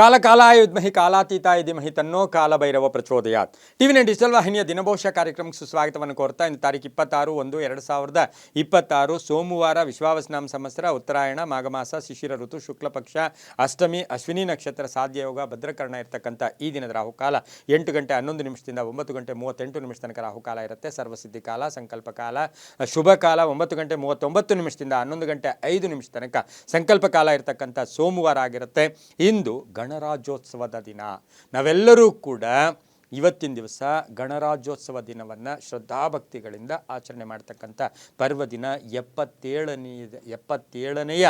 ಕಾಲಕಾಲಾಯ ವಿದ್ಮಹಿ ಕಾಲಾತೀತಾಯ ಧೀಮಹಿ ತನ್ನೋ ಕಾಲಭೈರವ ಪ್ರಚೋದಯಾತ್. ಟಿವಿ9 ಡಿಜಿಟಲ್ ವಾಹಿನಿಯ ದಿನಭವಿಷ್ಯ ಕಾರ್ಯಕ್ರಮಕ್ಕೆ ಸುಸ್ವಾಗತವನ್ನು ಕೋರ್ತಾ ಇಂದು ತಾರೀಕು 26/1/2026 ಸೋಮವಾರ ವಿಶ್ವಾವಸನಾಮ ಸಂವತ್ಸರ ಉತ್ತರಾಯಣ ಮಾಘಮಾಸ ಶಿಶಿರ ಋತು ಶುಕ್ಲ ಪಕ್ಷ ಅಷ್ಟಮಿ ಅಶ್ವಿನಿ ನಕ್ಷತ್ರ ಸಾಧ್ಯ ಯೋಗ ಭದ್ರಕರ್ಣ ಇರತಕ್ಕಂಥ ಈ ದಿನದ ರಾಹುಕಾಲ 8 ಗಂಟೆ 11 ನಿಮಿಷದಿಂದ 9 ಗಂಟೆ 38 ನಿಮಿಷ ತನಕ ರಾಹುಕಾಲ ಇರುತ್ತೆ. ಸರ್ವಸಿದ್ಧಿ ಕಾಲ, ಸಂಕಲ್ಪ ಕಾಲ, ಶುಭ ಕಾಲ 9 ಗಂಟೆ 39 ನಿಮಿಷದಿಂದ 11 ಗಂಟೆ 5 ನಿಮಿಷ ತನಕ ಸಂಕಲ್ಪ ಕಾಲ ಇರತಕ್ಕಂಥ ಸೋಮವಾರ ಆಗಿರುತ್ತೆ. ಇಂದು ಗಣರಾಜ್ಯೋತ್ಸವದ ದಿನ. ನಾವೆಲ್ಲರೂ ಕೂಡ ಇವತ್ತಿನ ದಿವಸ ಗಣರಾಜ್ಯೋತ್ಸವ ದಿನವನ್ನು ಶ್ರದ್ಧಾಭಕ್ತಿಗಳಿಂದ ಆಚರಣೆ ಮಾಡ್ತಕ್ಕಂಥ ಪರ್ವ ದಿನ. 77ನೆಯ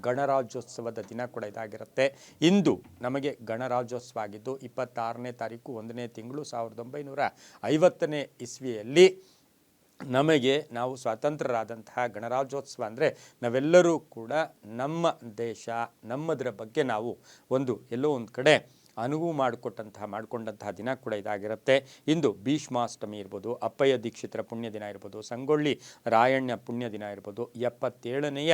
ಗಣರಾಜ್ಯೋತ್ಸವದ ದಿನ ಕೂಡ ಇದಾಗಿರುತ್ತೆ. ಇಂದು ನಮಗೆ ಗಣರಾಜ್ಯೋತ್ಸವ ಆಗಿದ್ದು 26ನೇ ತಾರೀಕು 1ನೇ ತಿಂಗಳು 1950ನೇ ಇಸ್ವಿಯಲ್ಲಿ ನಾವು ಸ್ವಾತಂತ್ರ್ಯರಾದಂತಹ ಗಣರಾಜ್ಯೋತ್ಸವ ಅಂದರೆ ನಾವೆಲ್ಲರೂ ಕೂಡ ನಮ್ಮ ದೇಶ ನಮ್ಮದರ ಬಗ್ಗೆ ನಾವು ಎಲ್ಲೋ ಒಂದು ಕಡೆ ಅನುವು ಮಾಡಿಕೊಂಡಂತಹ ದಿನ ಕೂಡ ಇದಾಗಿರುತ್ತೆ. ಇಂದು ಭೀಷ್ಮಾಷ್ಟಮಿ ಇರ್ಬೋದು, ಅಪ್ಪಯ್ಯ ದೀಕ್ಷಿತರ ಪುಣ್ಯ ದಿನ ಇರ್ಬೋದು, ಸಂಗೊಳ್ಳಿ ರಾಯಣ್ಣ ಪುಣ್ಯ ದಿನ ಇರ್ಬೋದು. 77ನೆಯ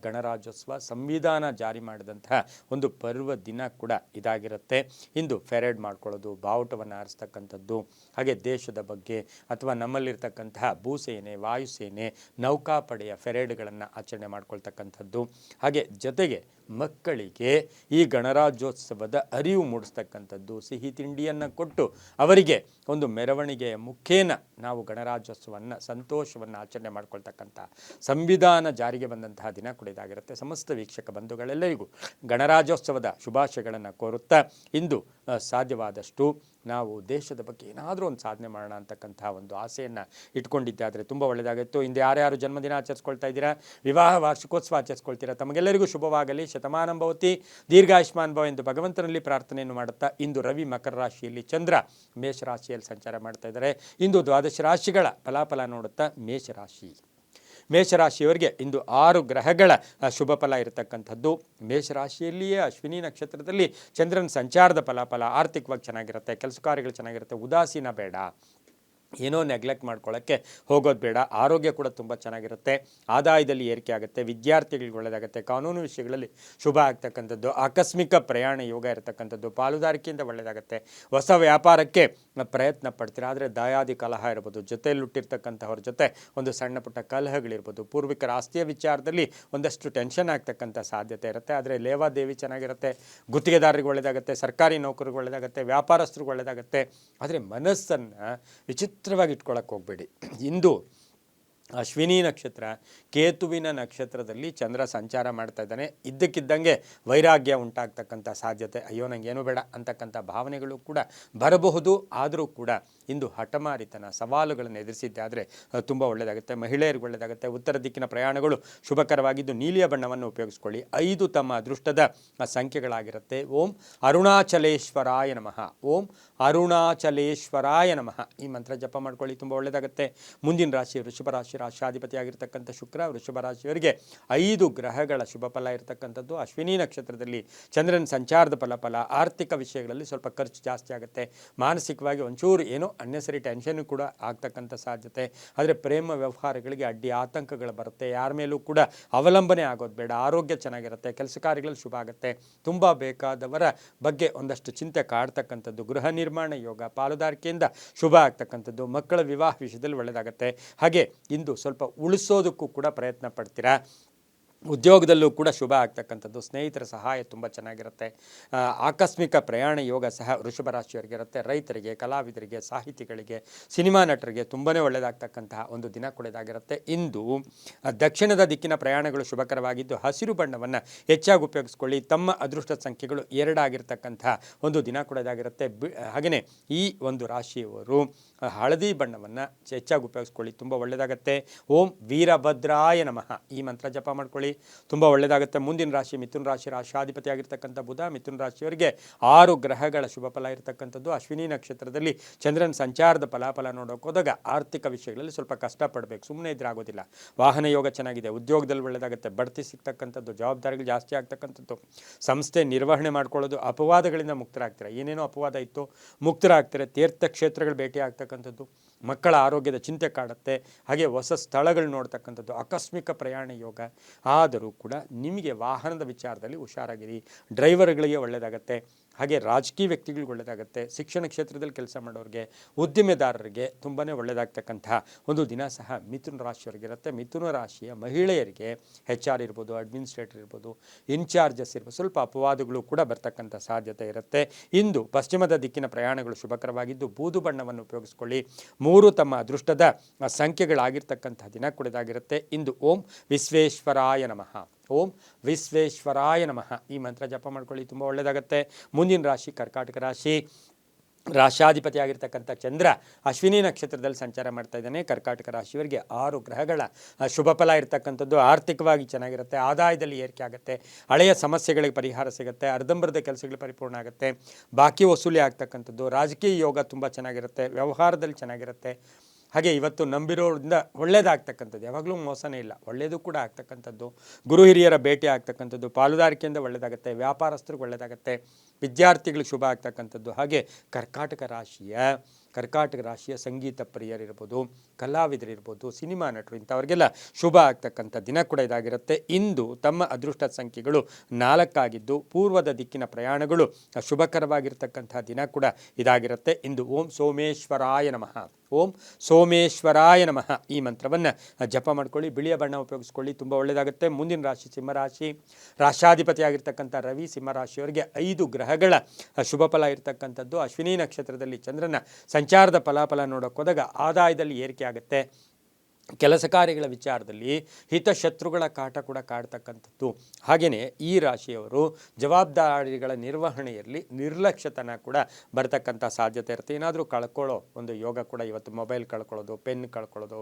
ಗಣರಾಜ್ಯೋತ್ಸವ ಸಂವಿಧಾನ ಜಾರಿ ಮಾಡಿದಂತಹ ಒಂದು ಪರ್ವ ದಿನ ಕೂಡ ಇದಾಗಿರುತ್ತೆ. ಇಂದು ಫೆರೇಡ್ ಮಾಡ್ಕೊಳ್ಳೋದು, ಬಾವುಟವನ್ನು ಆರಿಸ್ತಕ್ಕಂಥದ್ದು, ಹಾಗೆ ದೇಶದ ಬಗ್ಗೆ ಅಥವಾ ನಮ್ಮಲ್ಲಿರ್ತಕ್ಕಂತಹ ಭೂಸೇನೆ, ವಾಯುಸೇನೆ, ನೌಕಾಪಡೆಯ ಫೆರೇಡ್ಗಳನ್ನು ಆಚರಣೆ ಮಾಡ್ಕೊಳ್ತಕ್ಕಂಥದ್ದು. ಹಾಗೆ ಜೊತೆಗೆ ಮಕ್ಕಳಿಗೆ ಈ ಗಣರಾಜ್ಯೋತ್ಸವದ ಅರಿವು ಮೂಡಿಸ್ತಕ್ಕಂಥದ್ದು, ಸಿಹಿ ತಿಂಡಿಯನ್ನು ಕೊಟ್ಟು ಅವರಿಗೆ ಒಂದು ಮೆರವಣಿಗೆಯ ಮುಖೇನ ನಾವು ಗಣರಾಜ್ಯೋತ್ಸವವನ್ನು ಸಂತೋಷವನ್ನು ಆಚರಣೆ ಮಾಡ್ಕೊಳ್ತಕ್ಕಂಥ ಸಂವಿಧಾನ ಜಾರಿಗೆ ಬಂದಂತಹ ದಿನ ಕೂಡ ಇದಾಗಿರುತ್ತೆ. ಸಮಸ್ತ ವೀಕ್ಷಕ ಬಂಧುಗಳೆಲ್ಲರಿಗೂ ಗಣರಾಜ್ಯೋತ್ಸವದ ಶುಭಾಶಯಗಳನ್ನು ಕೋರುತ್ತಾ ಇಂದು ಸಾಧ್ಯವಾದಷ್ಟು ನಾವು ದೇಶದ ಬಗ್ಗೆ ಏನಾದರೂ ಒಂದು ಸಾಧನೆ ಮಾಡೋಣ ಅಂತಕ್ಕಂಥ ಒಂದು ಆಸೆಯನ್ನು ಇಟ್ಕೊಂಡಿದ್ದಾದರೆ ತುಂಬ ಒಳ್ಳೆಯದಾಗಿತ್ತು. ಇಂದು ಯಾರ್ಯಾರು ಜನ್ಮದಿನ ಆಚರಿಸ್ಕೊಳ್ತಾ ಇದ್ದೀರಾ, ವಿವಾಹ ವಾರ್ಷಿಕೋತ್ಸವ ಆಚರಿಸ್ಕೊಳ್ತೀರಾ, ತಮಗೆಲ್ಲರಿಗೂ ಶುಭವಾಗಲಿ, ಶತಮಾನಂ ಭವತಿ, ದೀರ್ಘಾಯುಷ್ಮಾನ್ ಭವ ಎಂದು ಭಗವಂತನಲ್ಲಿ ಪ್ರಾರ್ಥನೆಯನ್ನು ಮಾಡುತ್ತಾ ಇಂದು ರವಿ ಮಕರ ರಾಶಿಯಲ್ಲಿ, ಚಂದ್ರ ಮೇಷರಾಶಿಯಲ್ಲಿ ಸಂಚಾರ ಮಾಡ್ತಾ ಇದ್ದಾರೆ. ಇಂದು 12 ರಾಶಿಗಳ ಫಲಾಫಲ ನೋಡುತ್ತಾ ಮೇಷರಾಶಿಯವರಿಗೆ ಇಂದು 6 ಗ್ರಹಗಳ ಶುಭ ಫಲ ಇರತಕ್ಕಂಥದ್ದು. ಮೇಷರಾಶಿಯಲ್ಲಿಯೇ ಅಶ್ವಿನಿ ನಕ್ಷತ್ರದಲ್ಲಿ ಚಂದ್ರನ ಸಂಚಾರದ ಫಲಾಫಲ ಆರ್ಥಿಕವಾಗಿ ಚೆನ್ನಾಗಿರುತ್ತೆ, ಕೆಲಸ ಕಾರ್ಯಗಳು ಚೆನ್ನಾಗಿರುತ್ತೆ, ಉದಾಸೀನ ಬೇಡ, ಏನೋ ನೆಗ್ಲೆಕ್ಟ್ ಮಾಡ್ಕೊಳ್ಳೋಕ್ಕೆ ಹೋಗೋದು ಬೇಡ. ಆರೋಗ್ಯ ಕೂಡ ತುಂಬ ಚೆನ್ನಾಗಿರುತ್ತೆ, ಆದಾಯದಲ್ಲಿ ಏರಿಕೆ ಆಗುತ್ತೆ, ವಿದ್ಯಾರ್ಥಿಗಳಿಗೆ ಒಳ್ಳೆಯದಾಗುತ್ತೆ, ಕಾನೂನು ವಿಷಯಗಳಲ್ಲಿ ಶುಭ ಆಗ್ತಕ್ಕಂಥದ್ದು, ಆಕಸ್ಮಿಕ ಪ್ರಯಾಣ ಯೋಗ ಇರತಕ್ಕಂಥದ್ದು, ಪಾಲುದಾರಿಕೆಯಿಂದ ಒಳ್ಳೆಯದಾಗುತ್ತೆ, ಹೊಸ ವ್ಯಾಪಾರಕ್ಕೆ ಪ್ರಯತ್ನ ಪಡ್ತೀರಾ. ಆದರೆ ದಯಾದಿ ಕಲಹ ಇರ್ಬೋದು, ಜೊತೆಯಲ್ಲಿ ಹುಟ್ಟಿರ್ತಕ್ಕಂಥವ್ರ ಜೊತೆ ಒಂದು ಸಣ್ಣ ಪುಟ್ಟ ಕಲಹಗಳಿರ್ಬೋದು, ಪೂರ್ವಿಕರ ಆಸ್ತಿಯ ವಿಚಾರದಲ್ಲಿ ಒಂದಷ್ಟು ಟೆನ್ಷನ್ ಆಗ್ತಕ್ಕಂಥ ಸಾಧ್ಯತೆ ಇರುತ್ತೆ. ಆದರೆ ಲೇವಾದೇವಿ ಚೆನ್ನಾಗಿರುತ್ತೆ, ಗುತ್ತಿಗೆದಾರರಿಗೆ ಒಳ್ಳೆಯದಾಗುತ್ತೆ, ಸರ್ಕಾರಿ ನೌಕರಿಗೆ ಒಳ್ಳೆಯದಾಗುತ್ತೆ, ವ್ಯಾಪಾರಸ್ಥರಿಗೆ ಒಳ್ಳೆಯದಾಗುತ್ತೆ. ಆದರೆ ಮನಸ್ಸನ್ನು ವಿಚಿತ್ರವಾಗಿ ಇಟ್ಕೊಳ್ಳೋಕೆ ಹೋಗಬೇಡಿ. ಇಂದು ಅಶ್ವಿನಿ ನಕ್ಷತ್ರ, ಕೇತುವಿನ ನಕ್ಷತ್ರದಲ್ಲಿ ಚಂದ್ರ ಸಂಚಾರ ಮಾಡ್ತಾ ಇದ್ದಾನೆ. ಇದ್ದಕ್ಕಿದ್ದಂಗೆ ವೈರಾಗ್ಯ ಉಂಟಾಗ್ತಕ್ಕಂಥ ಸಾಧ್ಯತೆ, ಅಯ್ಯೋ ನನಗೇನು ಬೇಡ ಅಂತಕ್ಕಂಥ ಭಾವನೆಗಳು ಕೂಡ ಬರಬಹುದು. ಆದರೂ ಕೂಡ ಇಂದು ಹಠಮಾರಿತನ ಸವಾಲುಗಳನ್ನು ಎದುರಿಸಿದ್ದೆ ಆದರೆ ತುಂಬ ಒಳ್ಳೆಯದಾಗುತ್ತೆ, ಮಹಿಳೆಯರಿಗೆ ಒಳ್ಳೆಯದಾಗುತ್ತೆ. ಉತ್ತರ ದಿಕ್ಕಿನ ಪ್ರಯಾಣಗಳು ಶುಭಕರವಾಗಿದ್ದು ನೀಲಿಯ ಬಣ್ಣವನ್ನು ಉಪಯೋಗಿಸ್ಕೊಳ್ಳಿ. 5 ತಮ್ಮ ಅದೃಷ್ಟದ ಸಂಖ್ಯೆಗಳಾಗಿರುತ್ತೆ. ಓಂ ಅರುಣಾಚಲೇಶ್ವರಾಯ ನಮಃ, ಓಂ ಅರುಣಾಚಲೇಶ್ವರಾಯ ನಮಃ ಈ ಮಂತ್ರ ಜಪ ಮಾಡ್ಕೊಳ್ಳಿ, ತುಂಬ ಒಳ್ಳೆಯದಾಗುತ್ತೆ. ಮುಂದಿನ ರಾಶಿ ವೃಷಭ ರಾಶಿ, ರಾಶಾಧಿಪತಿಯಾಗಿರ್ತಕ್ಕಂಥ ಶುಕ್ರ. ವೃಷಭ ರಾಶಿಯವರಿಗೆ 5 ಗ್ರಹಗಳ ಶುಭ ಫಲ ಇರತಕ್ಕಂಥದ್ದು. ಅಶ್ವಿನಿ ನಕ್ಷತ್ರದಲ್ಲಿ ಚಂದ್ರನ ಸಂಚಾರದ ಫಲ ಆರ್ಥಿಕ ವಿಷಯಗಳಲ್ಲಿ ಸ್ವಲ್ಪ ಖರ್ಚು ಜಾಸ್ತಿ ಆಗುತ್ತೆ, ಮಾನಸಿಕವಾಗಿ ಒಂಚೂರು ಏನೋ ಅನ್ನೆಸರಿ ಟೆನ್ಷನ್ ಕೂಡ ಆಗ್ತಕ್ಕಂಥ ಸಾಧ್ಯತೆ. ಆದರೆ ಪ್ರೇಮ ವ್ಯವಹಾರಗಳಿಗೆ ಅಡ್ಡಿ ಆತಂಕಗಳು ಬರುತ್ತೆ, ಯಾರ ಮೇಲೂ ಕೂಡ ಅವಲಂಬನೆ ಆಗೋದು ಬೇಡ, ಆರೋಗ್ಯ ಚೆನ್ನಾಗಿರುತ್ತೆ, ಕೆಲಸ ಕಾರ್ಯಗಳಲ್ಲಿ ಶುಭ ಆಗುತ್ತೆ, ತುಂಬ ಬೇಕಾದವರ ಬಗ್ಗೆ ಒಂದಷ್ಟು ಚಿಂತೆ ಕಾಡ್ತಕ್ಕಂಥದ್ದು, ಗೃಹ ನಿರ್ಮಾಣ ಯೋಗ, ಪಾಲುದಾರಿಕೆಯಿಂದ ಶುಭ ಆಗ್ತಕ್ಕಂಥದ್ದು, ಮಕ್ಕಳ ವಿವಾಹ ವಿಷಯದಲ್ಲಿ ಒಳ್ಳೆಯದಾಗುತ್ತೆ. ಹಾಗೆ ಇಂದು ಸ್ವಲ್ಪ ಉಳಿಸೋದಕ್ಕೂ ಕೂಡ ಪ್ರಯತ್ನ ಪಡ್ತೀರಾ. ಉದ್ಯೋಗದಲ್ಲೂ ಕೂಡ ಶುಭ ಆಗ್ತಕ್ಕಂಥದ್ದು, ಸ್ನೇಹಿತರ ಸಹಾಯ ತುಂಬ ಚೆನ್ನಾಗಿರುತ್ತೆ. ಆಕಸ್ಮಿಕ ಪ್ರಯಾಣ ಯೋಗ ಸಹ ವೃಷಭ ರಾಶಿಯವರಿಗೆ ಇರುತ್ತೆ. ರೈತರಿಗೆ, ಕಲಾವಿದರಿಗೆ, ಸಾಹಿತಿಗಳಿಗೆ, ಸಿನಿಮಾ ನಟರಿಗೆ ತುಂಬಾ ಒಳ್ಳೆಯದಾಗ್ತಕ್ಕಂತಹ ಒಂದು ದಿನ ಕೂಡ ಇದಾಗಿರುತ್ತೆ. ಇಂದು ದಕ್ಷಿಣದ ದಿಕ್ಕಿನ ಪ್ರಯಾಣಗಳು ಶುಭಕರವಾಗಿದ್ದು ಹಸಿರು ಬಣ್ಣವನ್ನು ಹೆಚ್ಚಾಗಿ ಉಪಯೋಗಿಸ್ಕೊಳ್ಳಿ. ತಮ್ಮ ಅದೃಷ್ಟ ಸಂಖ್ಯೆಗಳು 2 ಆಗಿರ್ತಕ್ಕಂತಹ ಒಂದು ದಿನ ಕೂಡ ಇದಾಗಿರುತ್ತೆ. ಹಾಗೆಯೇ ಈ ಒಂದು ರಾಶಿಯವರು ಹಳದಿ ಬಣ್ಣವನ್ನು ಹೆಚ್ಚಾಗಿ ಉಪಯೋಗಿಸ್ಕೊಳ್ಳಿ, ತುಂಬ ಒಳ್ಳೆಯದಾಗುತ್ತೆ. ಓಂ ವೀರಭದ್ರಾಯ ನಮಃ ಈ ಮಂತ್ರ ಜಪ ಮಾಡ್ಕೊಳ್ಳಿ, ತುಂಬ ಒಳ್ಳೆಯದಾಗುತ್ತೆ. ಮುಂದಿನ ರಾಶಿ ಮಿಥುನ ರಾಶಿ, ರಾಶಾಧಿಪತಿಯಾಗಿರ್ತಕ್ಕಂಥ ಬುಧ. ಮಿಥುನ ರಾಶಿಯವರಿಗೆ 6 ಗ್ರಹಗಳ ಶುಭ ಫಲ ಇರತಕ್ಕಂಥದ್ದು. ಅಶ್ವಿನಿ ನಕ್ಷತ್ರದಲ್ಲಿ ಚಂದ್ರನ ಸಂಚಾರದ ಫಲಾಫಲ ನೋಡೋಕೆ ಹೋದಾಗ ಆರ್ಥಿಕ ವಿಷಯಗಳಲ್ಲಿ ಸ್ವಲ್ಪ ಕಷ್ಟಪಡಬೇಕು, ಸುಮ್ಮನೆ ಇದ್ರೆ ಆಗೋದಿಲ್ಲ. ವಾಹನ ಯೋಗ ಚೆನ್ನಾಗಿದೆ, ಉದ್ಯೋಗದಲ್ಲಿ ಒಳ್ಳೆಯದಾಗುತ್ತೆ, ಬಡ್ತಿ ಸಿಗ್ತಕ್ಕಂಥದ್ದು, ಜವಾಬ್ದಾರಿಗಳು ಜಾಸ್ತಿ ಆಗ್ತಕ್ಕಂಥದ್ದು, ಸಂಸ್ಥೆ ನಿರ್ವಹಣೆ ಮಾಡ್ಕೊಳ್ಳೋದು, ಅಪವಾದಗಳಿಂದ ಮುಕ್ತರಾಗ್ತಾರೆ, ಏನೇನೋ ಅಪವಾದ ಇತ್ತು ಮುಕ್ತರಾಗ್ತಾರೆ, ತೀರ್ಥಕ್ಷೇತ್ರಗಳು ಭೇಟಿ ಆಗ್ತಕ್ಕಂಥದ್ದು, ಮಕ್ಕಳ ಆರೋಗ್ಯದ ಚಿಂತೆ ಕಾಡುತ್ತೆ. ಹಾಗೆ ಹೊಸ ಸ್ಥಳಗಳು ನೋಡ್ತಕ್ಕಂಥದ್ದು, ಆಕಸ್ಮಿಕ ಪ್ರಯಾಣ ಯೋಗ. ಆದರೂ ಕೂಡ ನಿಮಗೆ ವಾಹನದ ವಿಚಾರದಲ್ಲಿ ಹುಷಾರಾಗಿರಿ, ಡ್ರೈವರ್ಗಳಿಗೆ ಒಳ್ಳೆಯದಾಗತ್ತೆ. ಹಾಗೆ ರಾಜಕೀಯ ವ್ಯಕ್ತಿಗಳಿಗೆ ಒಳ್ಳೆಯದಾಗುತ್ತೆ, ಶಿಕ್ಷಣ ಕ್ಷೇತ್ರದಲ್ಲಿ ಕೆಲಸ ಮಾಡೋರಿಗೆ, ಉದ್ದಿಮೆದಾರರಿಗೆ ತುಂಬಾ ಒಳ್ಳೆಯದಾಗ್ತಕ್ಕಂತಹ ಒಂದು ದಿನ ಸಹ ಮಿಥುನ ರಾಶಿಯವರಿಗಿರುತ್ತೆ. ಮಿಥುನ ರಾಶಿಯ ಮಹಿಳೆಯರಿಗೆ HR ಇರ್ಬೋದು, ಅಡ್ಮಿನಿಸ್ಟ್ರೇಟರ್ ಇರ್ಬೋದು, ಇನ್ಚಾರ್ಜಸ್ ಇರ್ಬೋದು, ಸ್ವಲ್ಪ ಅಪವಾದಗಳು ಕೂಡ ಬರ್ತಕ್ಕಂಥ ಸಾಧ್ಯತೆ ಇರುತ್ತೆ. ಇಂದು ಪಶ್ಚಿಮದ ದಿಕ್ಕಿನ ಪ್ರಯಾಣಗಳು ಶುಭಕರವಾಗಿದ್ದು ಬೂದು ಬಣ್ಣವನ್ನು ಉಪಯೋಗಿಸ್ಕೊಳ್ಳಿ. 3 ತಮ್ಮ ಅದೃಷ್ಟದ ಸಂಖ್ಯೆಗಳಾಗಿರ್ತಕ್ಕಂಥ ದಿನ ಕೂಡದಾಗಿರುತ್ತೆ. ಇಂದು ಓಂ ವಿಶ್ವೇಶ್ವರಾಯ ನಮಃ, ಓಂ ವಿಶ್ವೇಶ್ವರಾಯ ನಮಃ ಈ ಮಂತ್ರ ಜಪ ಮಾಡ್ಕೊಳ್ಳಿ, ತುಂಬ ಒಳ್ಳೆಯದಾಗುತ್ತೆ. ಮುಂದಿನ ರಾಶಿ ಕರ್ಕಾಟಕ ರಾಶಿ. ರಾಶಾಧಿಪತಿ ಆಗಿರ್ತಕ್ಕಂಥ ಚಂದ್ರ ಅಶ್ವಿನಿ ನಕ್ಷತ್ರದಲ್ಲಿ ಸಂಚಾರ ಮಾಡ್ತಾ ಇದ್ದಾನೆ. ಕರ್ಕಾಟಕ ರಾಶಿಯವರಿಗೆ 6 ಗ್ರಹಗಳ ಶುಭ ಫಲ ಇರತಕ್ಕಂಥದ್ದು. ಆರ್ಥಿಕವಾಗಿ ಚೆನ್ನಾಗಿರುತ್ತೆ, ಆದಾಯದಲ್ಲಿ ಏರಿಕೆ ಆಗುತ್ತೆ, ಹಳೆಯ ಸಮಸ್ಯೆಗಳಿಗೆ ಪರಿಹಾರ ಸಿಗುತ್ತೆ, ಅರ್ಧಂಬರ್ಧ ಕೆಲಸಗಳು ಪರಿಪೂರ್ಣ ಆಗುತ್ತೆ, ಬಾಕಿ ವಸೂಲಿ ಆಗ್ತಕ್ಕಂಥದ್ದು. ರಾಜಕೀಯ ಯೋಗ ತುಂಬ ಚೆನ್ನಾಗಿರುತ್ತೆ, ವ್ಯವಹಾರದಲ್ಲಿ ಚೆನ್ನಾಗಿರುತ್ತೆ. ಹಾಗೆ ಇವತ್ತು ನಂಬಿರೋದ್ರಿಂದ ಒಳ್ಳೆಯದಾಗ್ತಕ್ಕಂಥದ್ದು, ಯಾವಾಗಲೂ ಮೋಸನೇ ಇಲ್ಲ, ಒಳ್ಳೆಯದು ಕೂಡ ಆಗ್ತಕ್ಕಂಥದ್ದು. ಗುರು ಹಿರಿಯರ ಭೇಟಿ ಆಗ್ತಕ್ಕಂಥದ್ದು, ಪಾಲುದಾರಿಕೆಯಿಂದ ಒಳ್ಳೆಯದಾಗುತ್ತೆ, ವ್ಯಾಪಾರಸ್ಥರಿಗೆ ಒಳ್ಳೆಯದಾಗುತ್ತೆ, ವಿದ್ಯಾರ್ಥಿಗಳಿಗೆ ಶುಭ ಆಗ್ತಕ್ಕಂಥದ್ದು. ಹಾಗೆ ಕರ್ಕಾಟಕ ರಾಶಿಯ ಸಂಗೀತ ಪ್ರಿಯರಿರ್ಬೋದು, ಕಲಾವಿದರಿರ್ಬೋದು, ಸಿನಿಮಾ ನಟರು ಇಂಥವ್ರಿಗೆಲ್ಲ ಶುಭ ಆಗ್ತಕ್ಕಂಥ ದಿನ ಕೂಡ ಇದಾಗಿರುತ್ತೆ. ಇಂದು ತಮ್ಮ ಅದೃಷ್ಟ ಸಂಖ್ಯೆಗಳು 4 ಆಗಿದ್ದು ಪೂರ್ವದ ದಿಕ್ಕಿನ ಪ್ರಯಾಣಗಳು ಶುಭಕರವಾಗಿರ್ತಕ್ಕಂಥ ದಿನ ಕೂಡ ಇದಾಗಿರುತ್ತೆ. ಇಂದು ಓಂ ಸೋಮೇಶ್ವರಾಯ ನಮಃ, ಓಂ ಸೋಮೇಶ್ವರಾಯ ನಮಃ ಈ ಮಂತ್ರವನ್ನು ಜಪ ಮಾಡ್ಕೊಳ್ಳಿ. ಬಿಳಿಯ ಬಣ್ಣ ಉಪಯೋಗಿಸ್ಕೊಳ್ಳಿ, ತುಂಬ ಒಳ್ಳೆಯದಾಗುತ್ತೆ. ಮುಂದಿನ ರಾಶಿ ಸಿಂಹರಾಶಿ. ರಾಶಾಧಿಪತಿ ಆಗಿರ್ತಕ್ಕಂಥ ರವಿ ಸಿಂಹರಾಶಿಯವರಿಗೆ 5 ಗ್ರಹಗಳ ಶುಭ ಫಲ ಇರತಕ್ಕಂಥದ್ದು. ಅಶ್ವಿನಿ ನಕ್ಷತ್ರದಲ್ಲಿ ಚಂದ್ರನ ಸಂಚಾರದ ಫಲಾಫಲ ನೋಡೋಕೆ ಹೋದಾಗ ಆದಾಯದಲ್ಲಿ ಏರಿಕೆ ಆಗುತ್ತೆ, ಕೆಲಸ ಕಾರ್ಯಗಳ ವಿಚಾರದಲ್ಲಿ ಹಿತಶತ್ರುಗಳ ಕಾಟ ಕೂಡ ಕಾಡ್ತಕ್ಕಂಥದ್ದು. ಹಾಗೆಯೇ ಈ ರಾಶಿಯವರು ಜವಾಬ್ದಾರಿಗಳ ನಿರ್ವಹಣೆಯಲ್ಲಿ ನಿರ್ಲಕ್ಷ್ಯತನ ಕೂಡ ಬರ್ತಕ್ಕಂಥ ಸಾಧ್ಯತೆ ಇರುತ್ತೆ. ಏನಾದರೂ ಕಳ್ಕೊಳ್ಳೋ ಒಂದು ಯೋಗ ಕೂಡ ಇವತ್ತು, ಮೊಬೈಲ್ ಕಳ್ಕೊಳ್ಳೋದು, ಪೆನ್ ಕಳ್ಕೊಳ್ಳೋದು,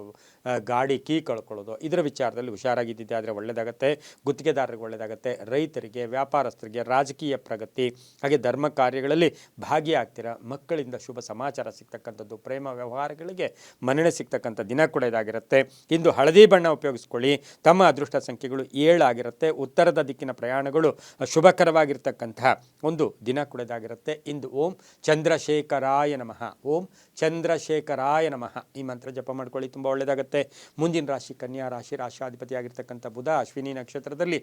ಗಾಡಿ ಕೀ ಕಳ್ಕೊಳ್ಳೋದು, ಇದರ ವಿಚಾರದಲ್ಲಿ ಹುಷಾರಾಗಿದ್ದಿದ್ದೆ ಆದರೆ ಒಳ್ಳೆಯದಾಗುತ್ತೆ. ಗುತ್ತಿಗೆದಾರರಿಗೆ ಒಳ್ಳೆಯದಾಗುತ್ತೆ, ರೈತರಿಗೆ, ವ್ಯಾಪಾರಸ್ಥರಿಗೆ, ರಾಜಕೀಯ ಪ್ರಗತಿ, ಹಾಗೆ ಧರ್ಮ ಕಾರ್ಯಗಳಲ್ಲಿ ಭಾಗಿಯಾಗ್ತೀರಾ, ಮಕ್ಕಳಿಂದ ಶುಭ ಸಮಾಚಾರ ಸಿಗ್ತಕ್ಕಂಥದ್ದು, ಪ್ರೇಮ ವ್ಯವಹಾರಗಳಿಗೆ ಮನ್ನಣೆ ಸಿಗ್ತಕ್ಕಂಥ ದಿನ ಕೂಡ ಇದಾಗಿರುತ್ತೆ. ಇಂದು ಹಳದಿ ಬಣ್ಣ ಉಪಯೋಗಿಸ್ಕೊಳ್ಳಿ. ತಮ್ಮ ಅದೃಷ್ಟ ಸಂಖ್ಯೆಗಳು 7 ಆಗಿರುತ್ತೆ. ಉತ್ತರದ ದಿಕ್ಕಿನ ಪ್ರಯಾಣಗಳು ಶುಭಕರವಾಗಿರ್ತಕ್ಕಂತಹ ಒಂದು ದಿನ ಕೂಡ ಇದಾಗಿರುತ್ತೆ. ಇಂದು ಓಂ ಚಂದ್ರಶೇಖರಾಯ ನಮಃ, ಓಂ ಚಂದ್ರಶೇಖರಾಯ ನಮಃ ಈ ಮಂತ್ರ ಜಪ ಮಾಡ್ಕೊಳ್ಳಿ, ತುಂಬ ಒಳ್ಳೆಯದಾಗುತ್ತೆ. ಮುಂದಿನ ರಾಶಿ ಕನ್ಯಾ ರಾಶಿ. ರಾಶಾಧಿಪತಿಯಾಗಿರ್ತಕ್ಕಂಥ ಬುಧ ಅಶ್ವಿನಿ ನಕ್ಷತ್ರದಲ್ಲಿ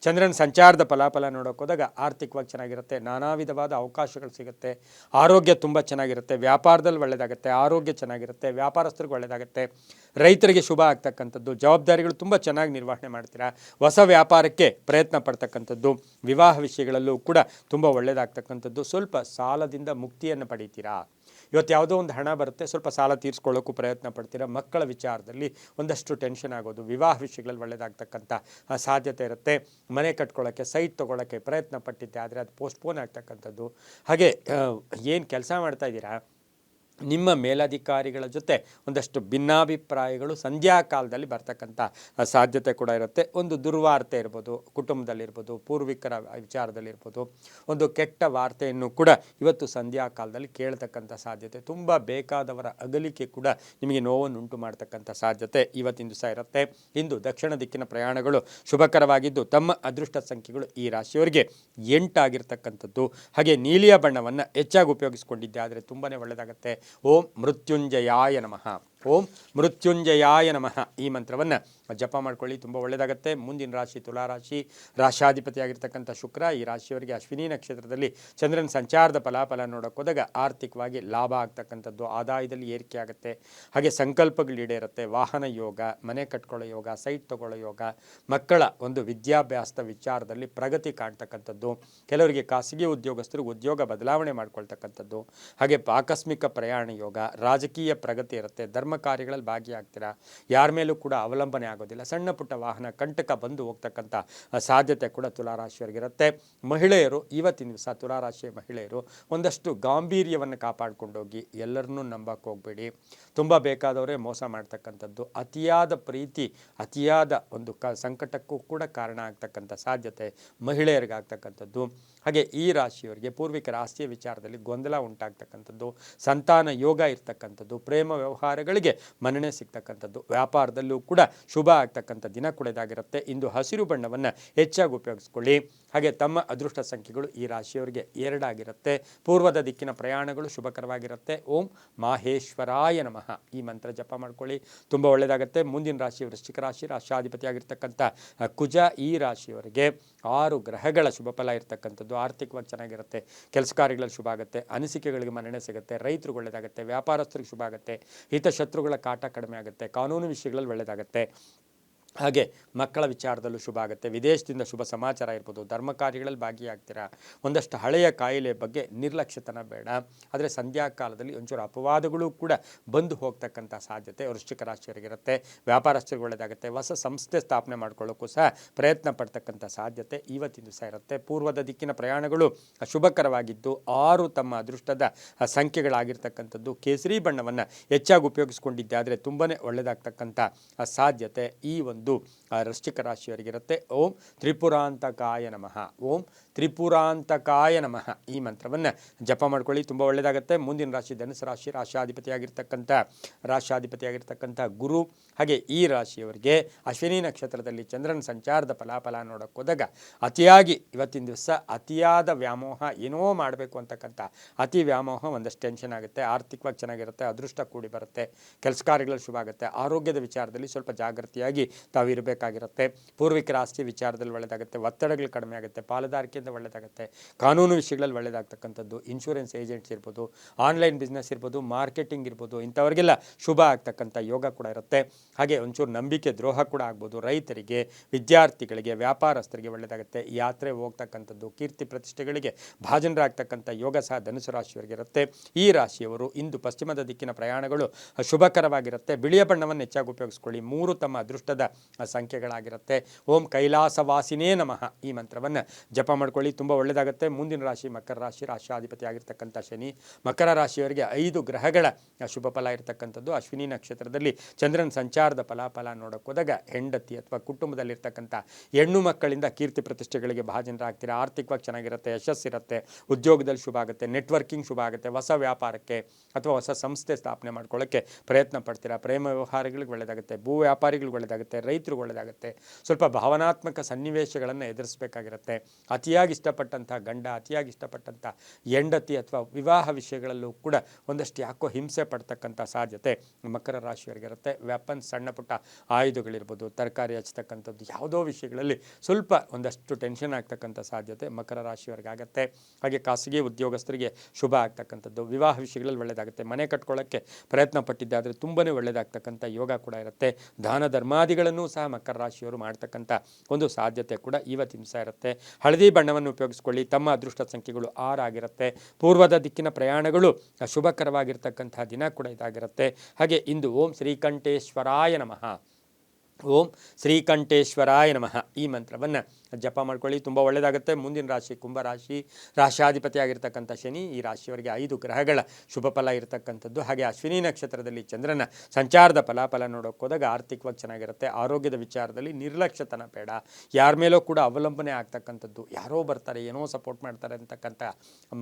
ಚಂದ್ರನ ಸಂಚಾರದ ಫಲಾಫಲ ನೋಡೋಕೆ ಹೋದಾಗ ಆರ್ಥಿಕವಾಗಿ ಚೆನ್ನಾಗಿರುತ್ತೆ, ನಾನಾ ವಿಧವಾದ ಅವಕಾಶಗಳು ಸಿಗುತ್ತೆ, ಆರೋಗ್ಯ ತುಂಬ ಚೆನ್ನಾಗಿರುತ್ತೆ, ವ್ಯಾಪಾರದಲ್ಲಿ ಒಳ್ಳೆಯದಾಗುತ್ತೆ, ಆರೋಗ್ಯ ಚೆನ್ನಾಗಿರುತ್ತೆ, ವ್ಯಾಪಾರಸ್ಥರಿಗೆ ಒಳ್ಳೆಯದಾಗುತ್ತೆ, ರೈತರಿಗೆ ಶುಭ ಆಗ್ತಕ್ಕಂಥದ್ದು, ಜವಾಬ್ದಾರಿಗಳು ತುಂಬ ಚೆನ್ನಾಗಿ ನಿರ್ವಹಣೆ ಮಾಡ್ತೀರಾ, ಹೊಸ ವ್ಯಾಪಾರಕ್ಕೆ ಪ್ರಯತ್ನ ಪಡ್ತಕ್ಕಂಥದ್ದು, ವಿವಾಹ ವಿಷಯಗಳಲ್ಲೂ ಕೂಡ ತುಂಬ ಒಳ್ಳೆಯದಾಗ್ತಕ್ಕಂಥದ್ದು. ಸ್ವಲ್ಪ ಸಾಲದಿಂದ ಮುಕ್ತಿಯನ್ನು ಪಡಿತೀರಾ. ಇವತ್ತು ಯಾವುದೋ ಒಂದು ಹಣ ಬರುತ್ತೆ, ಸ್ವಲ್ಪ ಸಾಲ ತೀರಿಸ್ಕೊಳ್ಳೋಕ್ಕೂ ಪ್ರಯತ್ನ ಪಡ್ತೀರಾ. ಮಕ್ಕಳ ವಿಚಾರದಲ್ಲಿ ಒಂದಷ್ಟು ಟೆನ್ಷನ್ ಆಗೋದು, ವಿವಾಹ ವಿಷಯಗಳಲ್ಲಿ ಒಳ್ಳೆಯದಾಗ್ತಕ್ಕಂಥ ಸಾಧ್ಯತೆ ಇರುತ್ತೆ. ಮನೆ ಕಟ್ಕೊಳ್ಳೋಕ್ಕೆ, ಸೈಟ್ ತೊಗೊಳ್ಳೋಕ್ಕೆ ಪ್ರಯತ್ನ ಪಟ್ಟಿದ್ದೆ ಆದರೆ ಅದು ಪೋಸ್ಟ್ಪೋನ್ ಆಗ್ತಕ್ಕಂಥದ್ದು. ಹಾಗೆ ಏನು ಕೆಲಸ ಮಾಡ್ತಾ ಇದ್ದೀರಾ, ನಿಮ್ಮ ಮೇಲಧಿಕಾರಿಗಳ ಜೊತೆ ಒಂದಷ್ಟು ಭಿನ್ನಾಭಿಪ್ರಾಯಗಳು ಸಂಧ್ಯಾ ಕಾಲದಲ್ಲಿ ಬರ್ತಕ್ಕಂಥ ಸಾಧ್ಯತೆ ಕೂಡ ಇರುತ್ತೆ. ಒಂದು ದುರ್ವಾರ್ತೆ ಇರ್ಬೋದು, ಕುಟುಂಬದಲ್ಲಿರ್ಬೋದು, ಪೂರ್ವಿಕರ ವಿಚಾರದಲ್ಲಿರ್ಬೋದು, ಒಂದು ಕೆಟ್ಟ ವಾರ್ತೆಯನ್ನು ಕೂಡ ಇವತ್ತು ಸಂಧ್ಯಾ ಕಾಲದಲ್ಲಿ ಕೇಳ್ತಕ್ಕಂಥ ಸಾಧ್ಯತೆ, ತುಂಬ ಬೇಕಾದವರ ಅಗಲಿಕೆ ಕೂಡ ನಿಮಗೆ ನೋವನ್ನು ಉಂಟು ಮಾಡ್ತಕ್ಕಂಥ ಸಾಧ್ಯತೆ ಇವತ್ತಿನ ದಿವಸ ಇರುತ್ತೆ. ಇಂದು ದಕ್ಷಿಣ ದಿಕ್ಕಿನ ಪ್ರಯಾಣಗಳು ಶುಭಕರವಾಗಿದ್ದು ತಮ್ಮ ಅದೃಷ್ಟ ಸಂಖ್ಯೆಗಳು ಈ ರಾಶಿಯವರಿಗೆ 8 ಆಗಿರ್ತಕ್ಕಂಥದ್ದು. ಹಾಗೆ ನೀಲಿಯ ಬಣ್ಣವನ್ನು ಹೆಚ್ಚಾಗಿ ಉಪಯೋಗಿಸ್ಕೊಂಡಿದ್ದೆ ಆದರೆ ತುಂಬಾ ಒಳ್ಳೆಯದಾಗುತ್ತೆ. ಓಂ ಮೃತ್ಯುಂಜಯಾಯ ನಮಃ, ಓಂ ಮೃತ್ಯುಂಜಯಾಯ ನಮಃ ಈ ಮಂತ್ರವನ್ನು ಜಪ ಮಾಡ್ಕೊಳ್ಳಿ, ತುಂಬ ಒಳ್ಳೆಯದಾಗುತ್ತೆ. ಮುಂದಿನ ರಾಶಿ ತುಲಾರಾಶಿ. ರಾಶಾಧಿಪತಿಯಾಗಿರ್ತಕ್ಕಂಥ ಶುಕ್ರ ಈ ರಾಶಿಯವರಿಗೆ ಅಶ್ವಿನಿ ನಕ್ಷತ್ರದಲ್ಲಿ ಚಂದ್ರನ ಸಂಚಾರದ ಫಲಾಫಲ ನೋಡೋಕೆ ಹೋದಾಗ ಆರ್ಥಿಕವಾಗಿ ಲಾಭ ಆಗ್ತಕ್ಕಂಥದ್ದು, ಆದಾಯದಲ್ಲಿ ಏರಿಕೆ ಆಗುತ್ತೆ, ಹಾಗೆ ಸಂಕಲ್ಪಗಳು ಈಡೇರುತ್ತೆ, ವಾಹನ ಯೋಗ, ಮನೆ ಕಟ್ಕೊಳ್ಳೋ ಯೋಗ, ಸೈಟ್ ತೊಗೊಳ್ಳೋ ಯೋಗ, ಮಕ್ಕಳ ಒಂದು ವಿದ್ಯಾಭ್ಯಾಸದ ವಿಚಾರದಲ್ಲಿ ಪ್ರಗತಿ ಕಾಣ್ತಕ್ಕಂಥದ್ದು, ಕೆಲವರಿಗೆ ಖಾಸಗಿ ಉದ್ಯೋಗಸ್ಥರು ಉದ್ಯೋಗ ಬದಲಾವಣೆ ಮಾಡ್ಕೊಳ್ತಕ್ಕಂಥದ್ದು, ಹಾಗೆ ಆಕಸ್ಮಿಕ ಪ್ರಯಾಣ ಯೋಗ, ರಾಜಕೀಯ ಪ್ರಗತಿ ಇರುತ್ತೆ, ಧರ್ಮ ಕಾರ್ಯಗಳಲ್ಲಿ ಭಾಗಿಯಾಗ್ತೀರಾ, ಯಾರ ಮೇಲೂ ಕೂಡ ಅವಲಂಬನೆ ಆಗೋದಿಲ್ಲ, ಸಣ್ಣ ಪುಟ್ಟ ವಾಹನ ಕಂಟಕ ಬಂದು ಹೋಗ್ತಕ್ಕಂಥ ಸಾಧ್ಯತೆ ಕೂಡ ತುಲಾರಾಶಿಯವರಿಗಿರುತ್ತೆ. ಮಹಿಳೆಯರು ಇವತ್ತಿನ ದಿವಸ ತುಲಾರಾಶಿಯ ಮಹಿಳೆಯರು ಒಂದಷ್ಟು ಗಾಂಭೀರ್ಯವನ್ನು ಕಾಪಾಡ್ಕೊಂಡೋಗಿ, ಎಲ್ಲರನ್ನೂ ನಂಬಕ್ಕೆ ಹೋಗಬೇಡಿ, ತುಂಬ ಬೇಕಾದವರೇ ಮೋಸ ಮಾಡ್ತಕ್ಕಂಥದ್ದು, ಅತಿಯಾದ ಪ್ರೀತಿ ಅತಿಯಾದ ಒಂದು ಸಂಕಟಕ್ಕೂ ಕೂಡ ಕಾರಣ ಆಗ್ತಕ್ಕಂಥ ಸಾಧ್ಯತೆ ಮಹಿಳೆಯರಿಗಾಗ್ತಕ್ಕಂಥದ್ದು. ಹಾಗೆ ಈ ರಾಶಿಯವರಿಗೆ ಪೂರ್ವಿಕರ ಆಸ್ತಿಯ ವಿಚಾರದಲ್ಲಿ ಗೊಂದಲ ಉಂಟಾಗ್ತಕ್ಕಂಥದ್ದು, ಸಂತಾನ ಯೋಗ ಇರ್ತಕ್ಕಂಥದ್ದು, ಪ್ರೇಮ ವ್ಯವಹಾರಗಳಿಗೆ ಮನ್ನಣೆ ಸಿಗ್ತಕ್ಕಂಥದ್ದು, ವ್ಯಾಪಾರದಲ್ಲೂ ಕೂಡ ಶುಭ ಆಗ್ತಕ್ಕಂಥ ದಿನ ಕೂಡ ಇದಾಗಿರುತ್ತೆ. ಇಂದು ಹಸಿರು ಬಣ್ಣವನ್ನು ಹೆಚ್ಚಾಗಿ ಉಪಯೋಗಿಸ್ಕೊಳ್ಳಿ. ಹಾಗೆ ತಮ್ಮ ಅದೃಷ್ಟ ಸಂಖ್ಯೆಗಳು ಈ ರಾಶಿಯವರಿಗೆ 2 ಆಗಿರುತ್ತೆ. ಪೂರ್ವದ ದಿಕ್ಕಿನ ಪ್ರಯಾಣಗಳು ಶುಭಕರವಾಗಿರುತ್ತೆ. ಓಂ ಮಾಹೇಶ್ವರಾಯ ನಮಃ ಈ ಮಂತ್ರ ಜಪ ಮಾಡ್ಕೊಳ್ಳಿ, ತುಂಬ ಒಳ್ಳೆಯದಾಗುತ್ತೆ. ಮುಂದಿನ ರಾಶಿ ವೃಶ್ಚಿಕ ರಾಶಿ. ರಾಶಾಧಿಪತಿಯಾಗಿರ್ತಕ್ಕಂಥ ಕುಜ ಈ ರಾಶಿಯವರಿಗೆ 6 ಗ್ರಹಗಳ ಶುಭ ಫಲ ಇರ್ತಕ್ಕಂಥದ್ದು. ಆರ್ಥಿಕವಾಗಿ ಚೆನ್ನಾಗಿರುತ್ತೆ, ಕೆಲಸ ಕಾರ್ಯಗಳಲ್ಲಿ ಶುಭ ಆಗುತ್ತೆ, ಅನಿಸಿಕೆಗಳಿಗೆ ಮನ್ನಣೆ ಸಿಗುತ್ತೆ, ರೈತರಿಗೆ ಒಳ್ಳೆಯದಾಗುತ್ತೆ, ವ್ಯಾಪಾರಸ್ಥರಿಗೆ ಶುಭ ಆಗುತ್ತೆ, ಹಿತಶತ್ರುಗಳ ಕಾಟ ಕಡಿಮೆ ಆಗುತ್ತೆ, ಕಾನೂನು ವಿಷಯಗಳಲ್ಲಿ ಒಳ್ಳೆಯದಾಗುತ್ತೆ. ಹಾಗೆ ಮಕ್ಕಳ ವಿಚಾರದಲ್ಲೂ ಶುಭ ಆಗುತ್ತೆ, ವಿದೇಶದಿಂದ ಶುಭ ಸಮಾಚಾರ ಇರ್ಬೋದು, ಧರ್ಮ ಕಾರ್ಯಗಳಲ್ಲಿ ಭಾಗಿಯಾಗ್ತೀರಾ. ಒಂದಷ್ಟು ಹಳೆಯ ಕಾಯಿಲೆ ಬಗ್ಗೆ ನಿರ್ಲಕ್ಷ್ಯತನ ಬೇಡ. ಆದರೆ ಸಂಧ್ಯಾ ಕಾಲದಲ್ಲಿ ಒಂಚೂರು ಅಪವಾದಗಳು ಕೂಡ ಬಂದು ಹೋಗ್ತಕ್ಕಂಥ ಸಾಧ್ಯತೆ ವೃಶ್ಚಿಕ ರಾಶಿಯವರಿಗಿರುತ್ತೆ. ವ್ಯಾಪಾರಸ್ಥರಿಗೆ ಒಳ್ಳೆಯದಾಗುತ್ತೆ, ಹೊಸ ಸಂಸ್ಥೆ ಸ್ಥಾಪನೆ ಮಾಡ್ಕೊಳ್ಳೋಕ್ಕೂ ಸಹ ಪ್ರಯತ್ನ ಪಡ್ತಕ್ಕಂಥ ಸಾಧ್ಯತೆ ಇವತ್ತಿನ ದಿವಸ ಇರುತ್ತೆ. ಪೂರ್ವದ ದಿಕ್ಕಿನ ಪ್ರಯಾಣಗಳು ಶುಭಕರವಾಗಿದ್ದು 6 ತಮ್ಮ ಅದೃಷ್ಟದ ಸಂಖ್ಯೆಗಳಾಗಿರ್ತಕ್ಕಂಥದ್ದು. ಕೇಸರಿ ಬಣ್ಣವನ್ನು ಹೆಚ್ಚಾಗಿ ಉಪಯೋಗಿಸ್ಕೊಂಡಿದ್ದೆ ಆದರೆ ತುಂಬಾ ಒಳ್ಳೆಯದಾಗ್ತಕ್ಕಂಥ ಸಾಧ್ಯತೆ ಈ ಒಂದು ವೃಶ್ಚಿಕ ರಾಶಿಯವರಿಗಿರುತ್ತೆ. ಓಂ ತ್ರಿಪುರಾಂತಕಾಯ ನಮಃ, ಓಂ ತ್ರಿಪುರಾಂತಕಾಯ ನಮಃ ಈ ಮಂತ್ರವನ್ನು ಜಪ ಮಾಡ್ಕೊಳ್ಳಿ, ತುಂಬ ಒಳ್ಳೆಯದಾಗುತ್ತೆ. ಮುಂದಿನ ರಾಶಿ ಧನುಸು ರಾಶಿ, ರಾಶಾಧಿಪತಿಯಾಗಿರ್ತಕ್ಕಂಥ ಗುರು. ಹಾಗೆ ಈ ರಾಶಿಯವರಿಗೆ ಅಶ್ವಿನಿ ನಕ್ಷತ್ರದಲ್ಲಿ ಚಂದ್ರನ ಸಂಚಾರದ ಫಲಾಫಲ ನೋಡೋಕೆ ಹೋದಾಗ ಅತಿಯಾಗಿ ಇವತ್ತಿನ ದಿವಸ ಅತಿಯಾದ ವ್ಯಾಮೋಹ, ಏನೋ ಮಾಡಬೇಕು ಅಂತಕ್ಕಂಥ ಅತಿ ವ್ಯಾಮೋಹ ಒಂದಷ್ಟು ಟೆನ್ಷನ್ ಆಗುತ್ತೆ. ಆರ್ಥಿಕವಾಗಿ ಚೆನ್ನಾಗಿರುತ್ತೆ, ಅದೃಷ್ಟ ಕೂಡಿ ಬರುತ್ತೆ, ಕೆಲಸ ಕಾರ್ಯಗಳಲ್ಲಿ ಶುಭ ಆಗುತ್ತೆ. ಆರೋಗ್ಯದ ವಿಚಾರದಲ್ಲಿ ಸ್ವಲ್ಪ ಜಾಗೃತಿಯಾಗಿ ತಾವು ಇರಬೇಕಾಗಿರುತ್ತೆ. ಪೂರ್ವಿಕರ ಆಸ್ತಿ ವಿಚಾರದಲ್ಲಿ ಒಳ್ಳೆಯದಾಗುತ್ತೆ, ಒತ್ತಡಗಳು ಕಡಿಮೆ ಆಗುತ್ತೆ, ಪಾಲುದಾರಿಕೆಯಿಂದ ಒಳ್ಳೆಯದಾಗುತ್ತೆ, ಕಾನೂನು ವಿಷಯಗಳಲ್ಲಿ ಒಳ್ಳೆಯದಾಗ್ತಕ್ಕಂಥದ್ದು, ಇನ್ಶೂರೆನ್ಸ್ ಏಜೆಂಟ್ಸ್ ಇರ್ಬೋದು, ಆನ್ಲೈನ್ ಬಿಸ್ನೆಸ್ ಇರ್ಬೋದು, ಮಾರ್ಕೆಟಿಂಗ್ ಇರ್ಬೋದು, ಇಂಥವ್ರಿಗೆಲ್ಲ ಶುಭ ಆಗ್ತಕ್ಕಂಥ ಯೋಗ ಕೂಡ ಇರುತ್ತೆ. ಹಾಗೆ ಒಂಚೂರು ನಂಬಿಕೆ ದ್ರೋಹ ಕೂಡ ಆಗ್ಬೋದು. ರೈತರಿಗೆ, ವಿದ್ಯಾರ್ಥಿಗಳಿಗೆ, ವ್ಯಾಪಾರಸ್ಥರಿಗೆ ಒಳ್ಳೆಯದಾಗುತ್ತೆ. ಯಾತ್ರೆ ಹೋಗ್ತಕ್ಕಂಥದ್ದು, ಕೀರ್ತಿ ಪ್ರತಿಷ್ಠೆಗಳಿಗೆ ಭಾಜನರಾಗ್ತಕ್ಕಂಥ ಯೋಗ ಸಹ ಧನುಸು ರಾಶಿಯವರಿಗೆ ಇರುತ್ತೆ. ಈ ರಾಶಿಯವರು ಇಂದು ಪಶ್ಚಿಮದ ದಿಕ್ಕಿನ ಪ್ರಯಾಣಗಳು ಶುಭಕರವಾಗಿರುತ್ತೆ. ಬಿಳಿಯ ಬಣ್ಣವನ್ನು ಹೆಚ್ಚಾಗಿ ಉಪಯೋಗಿಸ್ಕೊಳ್ಳಿ. 3 ತಮ್ಮ ಅದೃಷ್ಟದ ಸಂಖ್ಯೆಗಳಾಗಿರುತ್ತೆ. ಓಂ ಕೈಲಾಸವಾಸಿನೇ ನಮಃ ಈ ಮಂತ್ರವನ್ನು ಜಪ ಮಾಡ್ಕೊಳ್ಳಿ, ತುಂಬ ಒಳ್ಳೆಯದಾಗುತ್ತೆ. ಮುಂದಿನ ರಾಶಿ ಮಕರ ರಾಶಿ, ರಾಶಾಧಿಪತಿ ಆಗಿರ್ತಕ್ಕಂಥ ಶನಿ. ಮಕರ ರಾಶಿಯವರಿಗೆ 5 ಗ್ರಹಗಳ ಶುಭ ಫಲ ಇರತಕ್ಕಂಥದ್ದು. ಅಶ್ವಿನಿ ನಕ್ಷತ್ರದಲ್ಲಿ ಚಂದ್ರನ ಸಂಚಾರದ ಫಲಾಫಲ ನೋಡೋಕೆ ಹೋದಾಗ ಹೆಂಡತಿ ಅಥವಾ ಕುಟುಂಬದಲ್ಲಿರ್ತಕ್ಕಂಥ ಹೆಣ್ಣು ಮಕ್ಕಳಿಂದ ಕೀರ್ತಿ ಪ್ರತಿಷ್ಠೆಗಳಿಗೆ ಭಾಜನರಾಗ್ತೀರಾ. ಆರ್ಥಿಕವಾಗಿ ಚೆನ್ನಾಗಿರುತ್ತೆ, ಯಶಸ್ಸಿರುತ್ತೆ, ಉದ್ಯೋಗದಲ್ಲಿ ಶುಭ ಆಗುತ್ತೆ, ನೆಟ್ವರ್ಕಿಂಗ್ ಶುಭ ಆಗುತ್ತೆ, ಹೊಸ ವ್ಯಾಪಾರಕ್ಕೆ ಅಥವಾ ಹೊಸ ಸಂಸ್ಥೆ ಸ್ಥಾಪನೆ ಮಾಡ್ಕೊಳ್ಳೋಕ್ಕೆ ಪ್ರಯತ್ನ ಪಡ್ತೀರಾ. ಪ್ರೇಮ ವ್ಯವಹಾರಗಳಿಗೆ ಒಳ್ಳೆಯದಾಗುತ್ತೆ, ಭೂ ವ್ಯಾಪಾರಿಗಳಿಗೆ ಒಳ್ಳೆಯದಾಗುತ್ತೆ, ರೈತರಿಗೆ ಒಳ್ಳೆಯದಾಗುತ್ತೆ. ಸ್ವಲ್ಪ ಭಾವನಾತ್ಮಕ ಸನ್ನಿವೇಶಗಳನ್ನು ಎದುರಿಸಬೇಕಾಗಿರುತ್ತೆ. ಅತಿಯಾಗಿ ಇಷ್ಟಪಟ್ಟಂಥ ಗಂಡ, ಅತಿಯಾಗಿ ಇಷ್ಟಪಟ್ಟಂಥ ಹೆಂಡತಿ ಅಥವಾ ವಿವಾಹ ವಿಷಯಗಳಲ್ಲೂ ಕೂಡ ಒಂದಷ್ಟು ಯಾಕೋ ಹಿಂಸೆ ಪಡ್ತಕ್ಕಂಥ ಸಾಧ್ಯತೆ ಮಕರ ರಾಶಿಯವರಿಗಿರುತ್ತೆ. ವೆಪನ್ಸ್, ಸಣ್ಣ ಪುಟ್ಟ ಆಯುಧಗಳಿರ್ಬೋದು, ತರಕಾರಿ ಹಚ್ಚತಕ್ಕಂಥದ್ದು, ಯಾವುದೋ ವಿಷಯಗಳಲ್ಲಿ ಸ್ವಲ್ಪ ಒಂದಷ್ಟು ಟೆನ್ಷನ್ ಆಗ್ತಕ್ಕಂಥ ಸಾಧ್ಯತೆ ಮಕರ ರಾಶಿಯವರಿಗಾಗತ್ತೆ. ಹಾಗೆ ಖಾಸಗಿ ಉದ್ಯೋಗಸ್ಥರಿಗೆ ಶುಭ ಆಗ್ತಕ್ಕಂಥದ್ದು, ವಿವಾಹ ವಿಷಯಗಳಲ್ಲಿ ಒಳ್ಳೆಯದಾಗುತ್ತೆ. ಮನೆ ಕಟ್ಕೊಳ್ಳೋಕ್ಕೆ ಪ್ರಯತ್ನ ಪಟ್ಟಿದ್ದಾದರೆ ತುಂಬಾ ಒಳ್ಳೆಯದಾಗ್ತಕ್ಕಂಥ ಯೋಗ ಕೂಡ ಇರುತ್ತೆ. ದಾನ ಧರ್ಮಾದಿಗಳನ್ನು ಸಹ ಮಕರ ರಾಶಿಯವರು ಮಾಡ್ತಕ್ಕಂಥ ಒಂದು ಸಾಧ್ಯತೆ ಕೂಡ ಇವತ್ತಿನ ದಿವಸ ಇರುತ್ತೆ. ಹಳದಿ ಬಣ್ಣವನ್ನು ಉಪಯೋಗಿಸ್ಕೊಳ್ಳಿ, ತಮ್ಮ ಅದೃಷ್ಟ ಸಂಖ್ಯೆಗಳು 6 ಆಗಿರುತ್ತೆ. ಪೂರ್ವದ ದಿಕ್ಕಿನ ಪ್ರಯಾಣಗಳು ಶುಭಕರವಾಗಿರ್ತಕ್ಕಂಥ ದಿನ ಕೂಡ ಇದಾಗಿರುತ್ತೆ. ಹಾಗೆ ಇಂದು ಓಂ ಶ್ರೀಕಂಠೇಶ್ವರಾಯ ನಮಃ, ಓಂ ಶ್ರೀಕಂಠೇಶ್ವರಾಯ ನಮಃ ಈ ಮಂತ್ರವನ್ನು ಜಪ ಮಾಡ್ಕೊಳ್ಳಿ, ತುಂಬ ಒಳ್ಳೆಯದಾಗುತ್ತೆ. ಮುಂದಿನ ರಾಶಿ ಕುಂಭರಾಶಿ, ರಾಶಾಧಿಪತಿಯಾಗಿರ್ತಕ್ಕಂಥ ಶನಿ. ಈ ರಾಶಿಯವರಿಗೆ 5 ಗ್ರಹಗಳ ಶುಭ ಫಲ ಇರತಕ್ಕಂಥದ್ದು. ಹಾಗೆ ಅಶ್ವಿನಿ ನಕ್ಷತ್ರದಲ್ಲಿ ಚಂದ್ರನ ಸಂಚಾರದ ಫಲಾಫಲ ನೋಡೋಕೆ ಹೋದಾಗ ಆರ್ಥಿಕವಾಗಿ ಚೆನ್ನಾಗಿರುತ್ತೆ. ಆರೋಗ್ಯದ ವಿಚಾರದಲ್ಲಿ ನಿರ್ಲಕ್ಷ್ಯತನ ಬೇಡ. ಯಾರ ಮೇಲೂ ಕೂಡ ಅವಲಂಬನೆ ಆಗ್ತಕ್ಕಂಥದ್ದು, ಯಾರೋ ಬರ್ತಾರೆ ಏನೋ ಸಪೋರ್ಟ್ ಮಾಡ್ತಾರೆ ಅಂತಕ್ಕಂಥ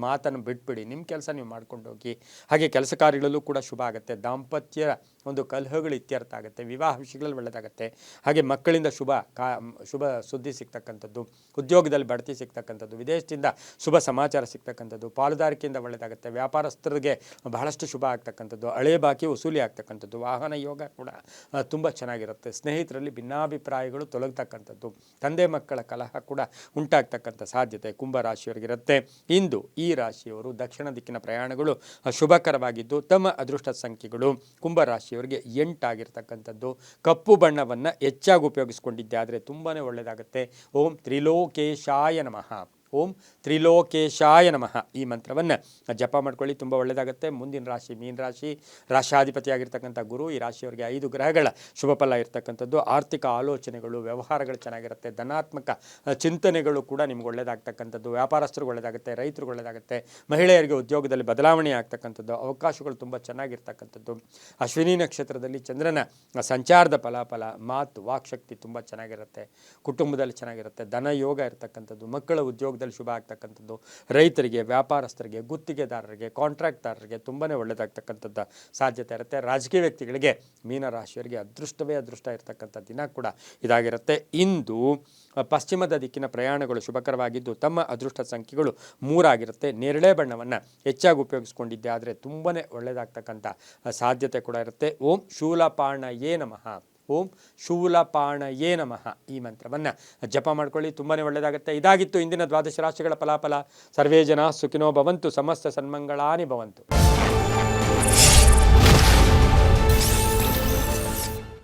ಮಾತನ್ನು ಬಿಟ್ಬಿಡಿ, ನಿಮ್ಮ ಕೆಲಸ ನೀವು ಮಾಡ್ಕೊಂಡು ಹೋಗಿ. ಹಾಗೆ ಕೆಲಸ ಕಾರ್ಯಗಳಲ್ಲೂ ಕೂಡ ಶುಭ ಆಗುತ್ತೆ. ದಾಂಪತ್ಯ ಒಂದು ಕಲಹಗಳು ಇತ್ಯರ್ಥ ಆಗುತ್ತೆ, ವಿವಾಹ ವಿಷಯಗಳಲ್ಲಿ ಒಳ್ಳೆಯದಾಗುತ್ತೆ. ಹಾಗೆ ಮಕ್ಕಳಿಂದ ಶುಭ ಸುದ್ದಿ ಸಿಗ್ತಕ್ಕಂಥದ್ದು, ಉದ್ಯೋಗದಲ್ಲಿ ಬಡ್ತಿ ಸಿಗ್ತಕ್ಕಂಥದ್ದು, ವಿದೇಶದಿಂದ ಶುಭ ಸಮಾಚಾರ ಸಿಗ್ತಕ್ಕಂಥದ್ದು, ಪಾಲುದಾರಿಕೆಯಿಂದ ಒಳ್ಳೆಯದಾಗುತ್ತೆ. ವ್ಯಾಪಾರಸ್ಥರಿಗೆ ಬಹಳಷ್ಟು ಶುಭ ಆಗ್ತಕ್ಕಂಥದ್ದು, ಹಳೆ ಬಾಕಿ ವಸೂಲಿ ಆಗ್ತಕ್ಕಂಥದ್ದು, ವಾಹನ ಯೋಗ ಕೂಡ ತುಂಬ ಚೆನ್ನಾಗಿರುತ್ತೆ. ಸ್ನೇಹಿತರಲ್ಲಿ ಭಿನ್ನಾಭಿಪ್ರಾಯಗಳು ತೊಲಗ್ತಕ್ಕಂಥದ್ದು, ತಂದೆ ಮಕ್ಕಳ ಕಲಹ ಕೂಡ ಉಂಟಾಗ್ತಕ್ಕಂಥ ಸಾಧ್ಯತೆ ಕುಂಭರಾಶಿಯವರಿಗಿರುತ್ತೆ. ಇಂದು ಈ ರಾಶಿಯವರು ದಕ್ಷಿಣ ದಿಕ್ಕಿನ ಪ್ರಯಾಣಗಳು ಶುಭಕರವಾಗಿದ್ದು ತಮ್ಮ ಅದೃಷ್ಟ ಸಂಖ್ಯೆಗಳು ಕುಂಭರಾಶಿಯವರಿಗೆ 8 ಆಗಿರ್ತಕ್ಕಂಥದ್ದು. ಕಪ್ಪು ಬಣ್ಣವನ್ನು ಹೆಚ್ಚಾಗಿ ಉಪಯೋಗಿಸ್ಕೊಂಡಿದ್ದೆ ಆದರೆ ತುಂಬಾ ಒಳ್ಳೆಯದಾಗುತ್ತೆ. ಓಂ ತ್ರಿಲೋಕೇಶಾಯ ನಮಃ, ಓಂ ತ್ರಿಲೋಕೇಶಾಯ ನಮಃ ಈ ಮಂತ್ರವನ್ನು ಜಪ ಮಾಡ್ಕೊಳ್ಳಿ, ತುಂಬ ಒಳ್ಳೆಯದಾಗುತ್ತೆ. ಮುಂದಿನ ರಾಶಿ ಮೀನ ರಾಶಿ, ರಾಶಾಧಿಪತಿಯಾಗಿರ್ತಕ್ಕಂಥ ಗುರು. ಈ ರಾಶಿಯವರಿಗೆ 5 ಗ್ರಹಗಳ ಶುಭ ಫಲ ಇರ್ತಕ್ಕಂಥದ್ದು. ಆರ್ಥಿಕ ಆಲೋಚನೆಗಳು, ವ್ಯವಹಾರಗಳು ಚೆನ್ನಾಗಿರುತ್ತೆ. ಧನಾತ್ಮಕ ಚಿಂತನೆಗಳು ಕೂಡ ನಿಮ್ಗೆ ಒಳ್ಳೆಯದಾಗ್ತಕ್ಕಂಥದ್ದು. ವ್ಯಾಪಾರಸ್ಥರಿಗೆ ಒಳ್ಳೆಯದಾಗುತ್ತೆ, ರೈತರಿಗೆ ಒಳ್ಳೆಯದಾಗುತ್ತೆ. ಮಹಿಳೆಯರಿಗೆ ಉದ್ಯೋಗದಲ್ಲಿ ಬದಲಾವಣೆ ಆಗ್ತಕ್ಕಂಥದ್ದು, ಅವಕಾಶಗಳು ತುಂಬ ಚೆನ್ನಾಗಿರ್ತಕ್ಕಂಥದ್ದು. ಅಶ್ವಿನಿ ನಕ್ಷತ್ರದಲ್ಲಿ ಚಂದ್ರನ ಸಂಚಾರದ ಫಲಾಫಲ, ಮಾತು ವಾಕ್ಶಕ್ತಿ ತುಂಬ ಚೆನ್ನಾಗಿರುತ್ತೆ. ಕುಟುಂಬದಲ್ಲಿ ಚೆನ್ನಾಗಿರುತ್ತೆ. ಧನ ಯೋಗ ಇರ್ತಕ್ಕಂಥದ್ದು, ಮಕ್ಕಳ ಉದ್ಯೋಗದಲ್ಲಿ ಶುಭ ಆಗ್ತಕ್ಕಂಥದ್ದು. ರೈತರಿಗೆ, ವ್ಯಾಪಾರಸ್ಥರಿಗೆ, ಗುತ್ತಿಗೆದಾರರಿಗೆ, ಕಾಂಟ್ರಾಕ್ಟ್ದಾರರಿಗೆ ತುಂಬಾ ಒಳ್ಳೆಯದಾಗ್ತಕ್ಕಂಥದ್ದು ಸಾಧ್ಯತೆ ಇರುತ್ತೆ. ರಾಜಕೀಯ ವ್ಯಕ್ತಿಗಳಿಗೆ ಮೀನರಾಶಿಯವರಿಗೆ ಅದೃಷ್ಟವೇ ಅದೃಷ್ಟ ಇರತಕ್ಕಂಥ ದಿನ ಕೂಡ ಇದಾಗಿರುತ್ತೆ. ಇಂದು ಪಶ್ಚಿಮದ ದಿಕ್ಕಿನ ಪ್ರಯಾಣಗಳು ಶುಭಕರವಾಗಿದ್ದು ತಮ್ಮ ಅದೃಷ್ಟ ಸಂಖ್ಯೆಗಳು 3 ಆಗಿರುತ್ತೆ. ನೇರಳೆ ಬಣ್ಣವನ್ನು ಹೆಚ್ಚಾಗಿ ಉಪಯೋಗಿಸ್ಕೊಂಡಿದ್ದೆ ಆದರೆ ತುಂಬಾ ಒಳ್ಳೆಯದಾಗ್ತಕ್ಕಂಥ ಸಾಧ್ಯತೆ ಕೂಡ ಇರುತ್ತೆ. ಓಂ ಶೂಲಪಾಣಯೇ ನಮಃ, ಓಂ ಶೂಲಪಾಣಯೇ ನಮಃ ಈ ಮಂತ್ರವನ್ನು ಜಪ ಮಾಡ್ಕೊಳ್ಳಿ, ತುಂಬಾ ಒಳ್ಳೆಯದಾಗುತ್ತೆ. ಇದಾಗಿತ್ತು ಇಂದಿನ ದ್ವಾದಶ ರಾಶಿಗಳ ಫಲಾಫಲ. ಸರ್ವೇ ಜನ ಸುಖಿನೋ ಭವಂತು, ಸಮಸ್ತ ಸನ್ಮಂಗಳಾನಿ ಭವಂತು.